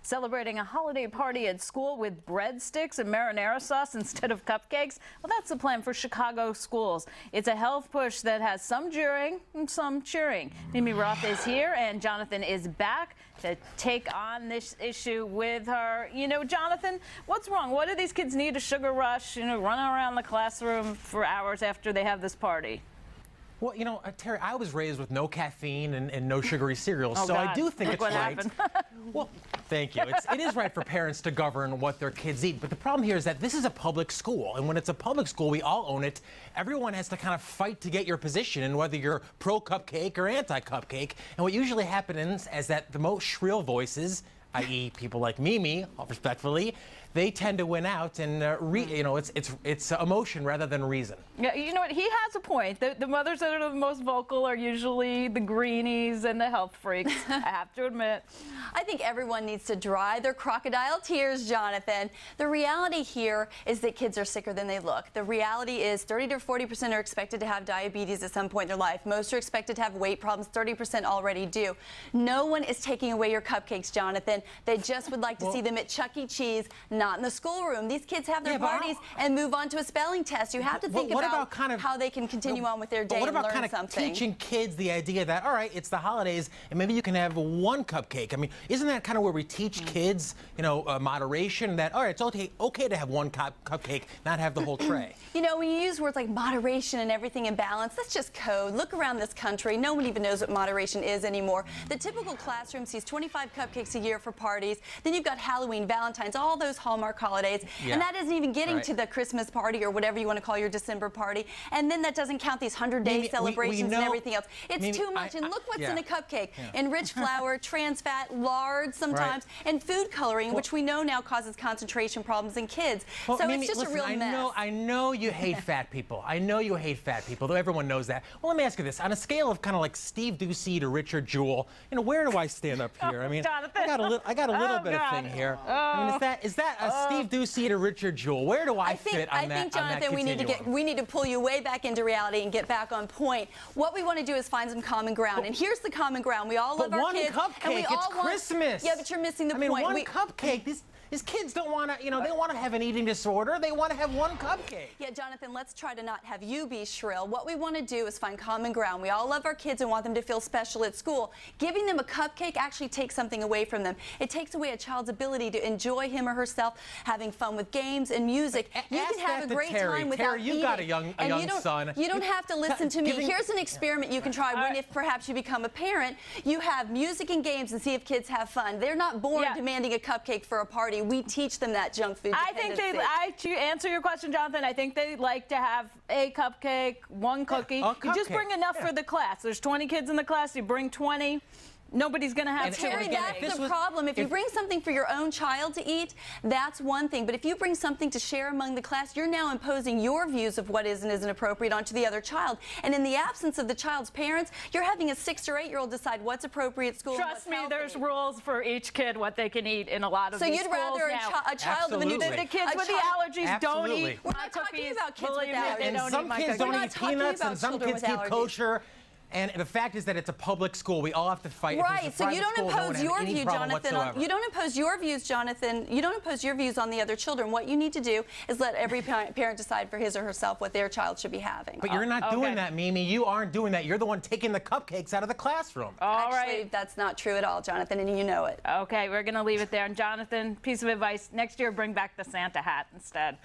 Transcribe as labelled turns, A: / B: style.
A: Celebrating a holiday party at school with breadsticks and marinara sauce instead of cupcakes? Well, that's the plan for Chicago schools. It's a health push that has some jeering and some cheering. MeMe Roth is here and Jonathan is back to take on this issue with her. You know, Jonathan, what's wrong? What do these kids need? A sugar rush, running around the classroom for hours after they have this party?
B: Well, Terry, I was raised with no caffeine and no sugary cereals, so
A: God.
B: I do think
A: Look
B: it's right.
A: happened.
B: Well, thank you. It is right for parents to govern what their kids eat, but the problem here is that this is a public school, and when it's a public school, we all own it. Everyone has to kind of fight to get your position, and whether you're pro-cupcake or anti-cupcake. And what usually happens is that the most shrill voices, i.e. people like MeMe, respectfully, they tend to win out, and it's emotion rather than reason.
A: Yeah, you know what? He has a point. The mothers that are the most vocal are usually the greenies and the health freaks, I have to admit.
C: I think everyone needs to dry their crocodile tears, Jonathan. The reality here is that kids are sicker than they look. The reality is 30 to 40% are expected to have diabetes at some point in their life. Most are expected to have weight problems. 30% already do. No one is taking away your cupcakes, Jonathan. They just would like to see them at Chuck E. Cheese, not in the schoolroom. These kids have their parties and move on to a spelling test. You have to think about how they can continue on with their day and learn something.
B: What about kind of teaching kids the idea that, all right, it's the holidays, and maybe you can have one cupcake? I mean, isn't that kind of where we teach kids, moderation, that, all right, it's okay to have one cupcake, not have the whole tray?
C: When you use words like moderation and everything in balance, that's just code. Look around this country. No one even knows what moderation is anymore. The typical classroom sees 25 cupcakes a year for parties. Then you've got Halloween, Valentine's, all those Hallmark holidays. Yeah. And that isn't even getting to the Christmas party or whatever you want to call your December party. And then that doesn't count these 100-day celebrations and everything else. It's too much. And look what's in a cupcake. Enriched flour, trans fat, lard sometimes, and food coloring, which we know now causes concentration problems in kids. So it's just a real mess.
B: I know you hate fat people. I know you hate fat people, though everyone knows that. Well, let me ask you this. On a scale of kind of like Steve Ducey to Richard Jewell, where do I stand up here? I mean, I got a little bit of thing here. I mean, is that a Steve Ducey to Richard Jewell? Where do I fit on that?
C: I think, Jonathan, we need to pull you way back into reality and get back on point. What we want to do is find some common ground, and here's the common ground. We all love our kids, and we all want
B: Christmas.
C: Yeah, but you're missing the point.
B: One cupcake. These kids don't want to, they want to have an eating disorder. They want to have one cupcake.
C: Yeah, Jonathan, let's try to not have you be shrill. What we want to do is find common ground. We all love our kids and want them to feel special at school. Giving them a cupcake actually takes something away from them. It takes away a child's ability to enjoy him or herself, having fun with games and music. You can have a great time without eating.
B: You got a young son.
C: You don't have to listen to me. Here's an experiment you can try when, if perhaps you become a parent, you have music and games and see if kids have fun. They're not born demanding a cupcake for a party. We teach them that junk food dependency.
A: To answer your question, Jonathan, I think they like to have a cupcake, one cookie. You just bring enough for the class. There's 20 kids in the class. You bring 20. Nobody's going to have to.
C: Terry, that's the problem. If you bring something for your own child to eat, that's one thing. But if you bring something to share among the class, you're now imposing your views of what is and isn't appropriate onto the other child. And in the absence of the child's parents, you're having a 6 or 8-year-old decide what's appropriate at school.
A: Trust me, there's rules for each kid what they can eat in a lot of these schools.
C: So you'd rather a child of a new...
A: The kids with the allergies don't eat.
C: We're not talking about kids with allergies.
B: And some kids don't eat peanuts, and some kids keep kosher. And the fact is that it's a public school. We all have to fight.
C: Right, so you don't impose your view, Jonathan. You don't impose your views, Jonathan. You don't impose your views on the other children. What you need to do is let every parent decide for his or herself what their child should be having.
B: But you're not doing that, MeMe. You aren't doing that. You're the one taking the cupcakes out of the classroom.
C: Actually, that's not true at all, Jonathan, and you know it.
A: Okay, we're going to leave it there. And Jonathan, piece of advice, next year bring back the Santa hat instead.